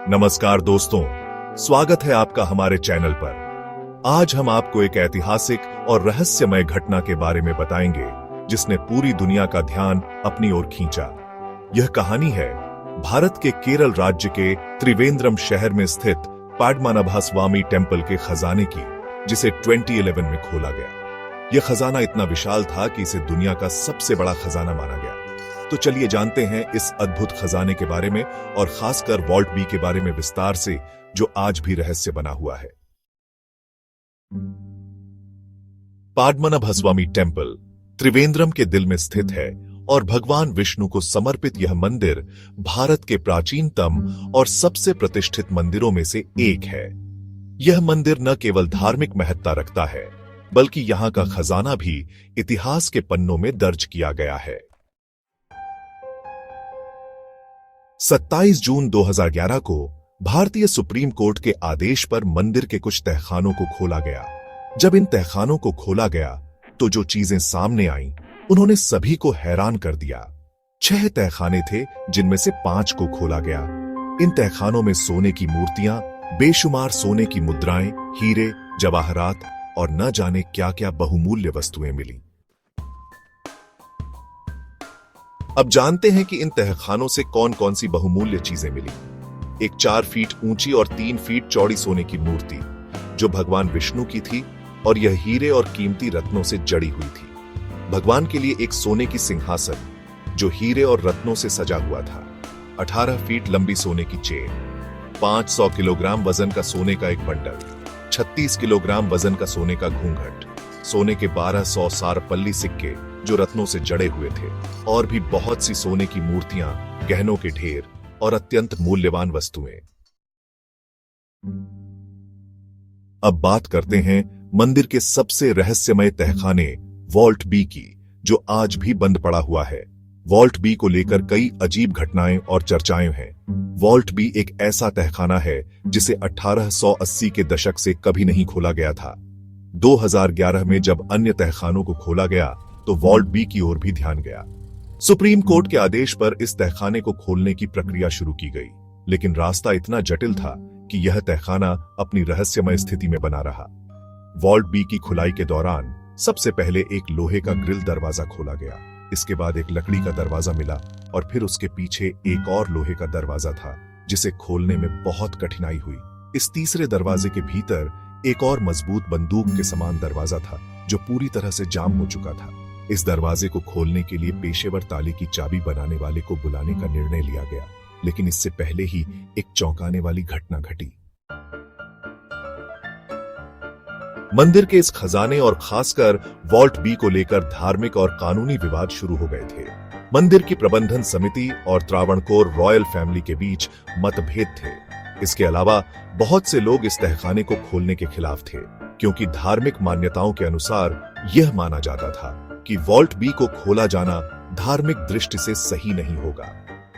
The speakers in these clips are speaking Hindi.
नमस्कार दोस्तों, स्वागत है आपका हमारे चैनल पर। आज हम आपको एक ऐतिहासिक और रहस्यमय घटना के बारे में बताएंगे जिसने पूरी दुनिया का ध्यान अपनी ओर खींचा। यह कहानी है भारत के केरल राज्य के त्रिवेंद्रम शहर में स्थित पद्मनाभस्वामी टेम्पल के खजाने की, जिसे 2011 में खोला गया। यह खजाना इतना विशाल था कि इसे दुनिया का सबसे बड़ा खजाना माना गया। तो चलिए जानते हैं इस अद्भुत खजाने के बारे में और खासकर वॉल्ट बी के बारे में विस्तार से, जो आज भी रहस्य बना हुआ है। पद्मनाभस्वामी टेम्पल त्रिवेंद्रम के दिल में स्थित है और भगवान विष्णु को समर्पित यह मंदिर भारत के प्राचीनतम और सबसे प्रतिष्ठित मंदिरों में से एक है। यह मंदिर न केवल धार्मिक महत्ता रखता है, बल्कि यहां का खजाना भी इतिहास के पन्नों में दर्ज किया गया है। 27 जून 2011 को भारतीय सुप्रीम कोर्ट के आदेश पर मंदिर के कुछ तहखानों को खोला गया। जब इन तहखानों को खोला गया तो जो चीजें सामने आईं, उन्होंने सभी को हैरान कर दिया। 6 तहखाने थे, जिनमें से 5 को खोला गया। इन तहखानों में सोने की मूर्तियां, बेशुमार सोने की मुद्राएं, हीरे, जवाहरात और न जाने क्या क्या बहुमूल्य वस्तुएं मिली। अब जानते हैं कि इन तहखानों से कौन कौन सी बहुमूल्य चीजें मिली। एक 4 फीट ऊंची और 3 फीट चौड़ी सोने की मूर्ति, जो भगवान विष्णु की थी, और यह हीरे और कीमती रत्नों से जड़ी हुई थी। भगवान के लिए एक सोने की सिंहासन, जो हीरे और रत्नों से सजा हुआ था। 18 फीट लंबी सोने की चेन, 500 किलोग्राम वजन का सोने का एक बंडल, 36 किलोग्राम वजन का सोने का घूंघट, सोने के 1200 सारपल्ली सिक्के जो रत्नों से जड़े हुए थे, और भी बहुत सी सोने की मूर्तियां, गहनों के ढेर और अत्यंत मूल्यवान वस्तुएं। अब बात करते हैं मंदिर के सबसे रहस्यमय तहखाने वॉल्ट बी की, जो आज भी बंद पड़ा हुआ है। वॉल्ट बी को लेकर कई अजीब घटनाएं और चर्चाएं हैं। वॉल्ट बी एक ऐसा तहखाना है जिसे 1880 के दशक से कभी नहीं खोला गया था। 2011 में जब अन्य तहखानों को खोला गया तो वॉल्ट बी की ओर भी ध्यान गया। सुप्रीम कोर्ट के आदेश पर इस तहखाने को खोलने की प्रक्रिया शुरू की गई, लेकिन रास्ता इतना जटिल था कि यह तहखाना अपनी रहस्यमय स्थिति में बना रहा। वॉल्ट बी की खुलाई के दौरान सबसे पहले एक लोहे का ग्रिल दरवाजा खोला गया। इसके बाद एक लकड़ी का दरवाजा मिला और फिर उसके पीछे एक और लोहे का दरवाजा था, जिसे खोलने में बहुत कठिनाई हुई। इस तीसरे दरवाजे के भीतर एक और मजबूत बंदूक के समान दरवाजा था, जो पूरी तरह से जाम हो चुका था। इस दरवाजे को खोलने के लिए पेशेवर ताले की चाबी बनाने वाले को बुलाने का निर्णय लिया गया, लेकिन इससे पहले ही एक चौंकाने वाली घटना घटी। मंदिर के इस खजाने और खासकर वॉल्ट बी को लेकर धार्मिक और कानूनी विवाद शुरू हो गए थे। मंदिर की प्रबंधन समिति और त्रावणकोर रॉयल फैमिली के बीच मतभेद थे। इसके अलावा बहुत से लोग इस तहखाने को खोलने के खिलाफ थे, क्योंकि धार्मिक मान्यताओं के अनुसार यह माना जाता था कि वॉल्ट बी को खोला जाना धार्मिक दृष्टि से सही नहीं होगा।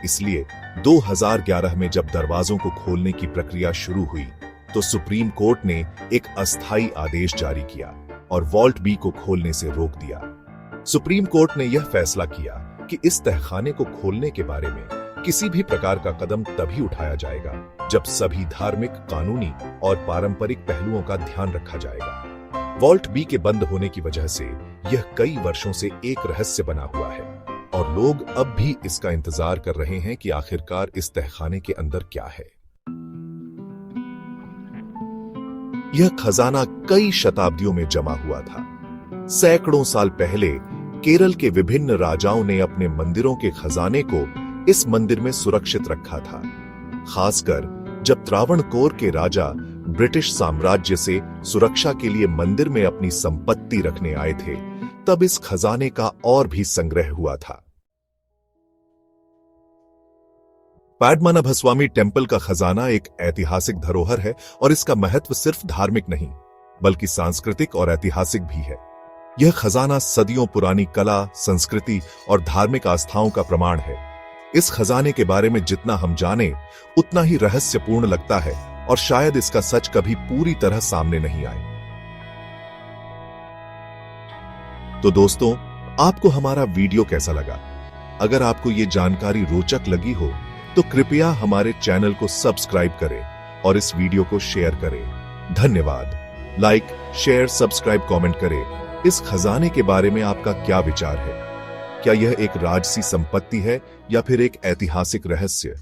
इसलिए 2011 में जब दरवाजों को खोलने की प्रक्रिया शुरू हुई, तो सुप्रीम कोर्ट ने एक अस्थायी आदेश जारी किया और वॉल्ट बी को खोलने से रोक दिया। सुप्रीम कोर्ट ने यह फैसला किया कि इस तहखाने को खोलने के बारे में किसी भी प्रकार का कदम तभी उठाया जाएगा जब सभी धार्मिक, कानूनी और पारंपरिक पहलुओं का ध्यान रखा जाएगा। वॉल्ट बी के बंद होने की वजह से यह कई वर्षों से एक रहस्य बना हुआ है और लोग अब भी इसका इंतजार कर रहे हैं कि आखिरकार इस तहखाने के अंदर क्या है। यह खजाना कई शताब्दियों में जमा हुआ था। सैकड़ों साल पहले केरल के विभिन्न राजाओं ने अपने मंदिरों के खजाने को इस मंदिर में सुरक्षित रखा था। खासकर जब त्रावणकोर के राजा ब्रिटिश साम्राज्य से सुरक्षा के लिए मंदिर में अपनी संपत्ति रखने आए थे, तब इस खजाने का और भी संग्रह हुआ था। पद्मनाभस्वामी टेम्पल का खजाना एक ऐतिहासिक धरोहर है और इसका महत्व सिर्फ धार्मिक नहीं, बल्कि सांस्कृतिक और ऐतिहासिक भी है। यह खजाना सदियों पुरानी कला, संस्कृति और धार्मिक आस्थाओं का प्रमाण है। इस खजाने के बारे में जितना हम जाने, उतना ही रहस्यपूर्ण लगता है और शायद इसका सच कभी पूरी तरह सामने नहीं आए। तो दोस्तों, आपको हमारा वीडियो कैसा लगा? अगर आपको ये जानकारी रोचक लगी हो तो कृपया हमारे चैनल को सब्सक्राइब करें और इस वीडियो को शेयर करें। धन्यवाद। लाइक, शेयर, सब्सक्राइब, कमेंट करें। इस खजाने के बारे में आपका क्या विचार है? क्या यह एक राजसी संपत्ति है या फिर एक ऐतिहासिक रहस्य?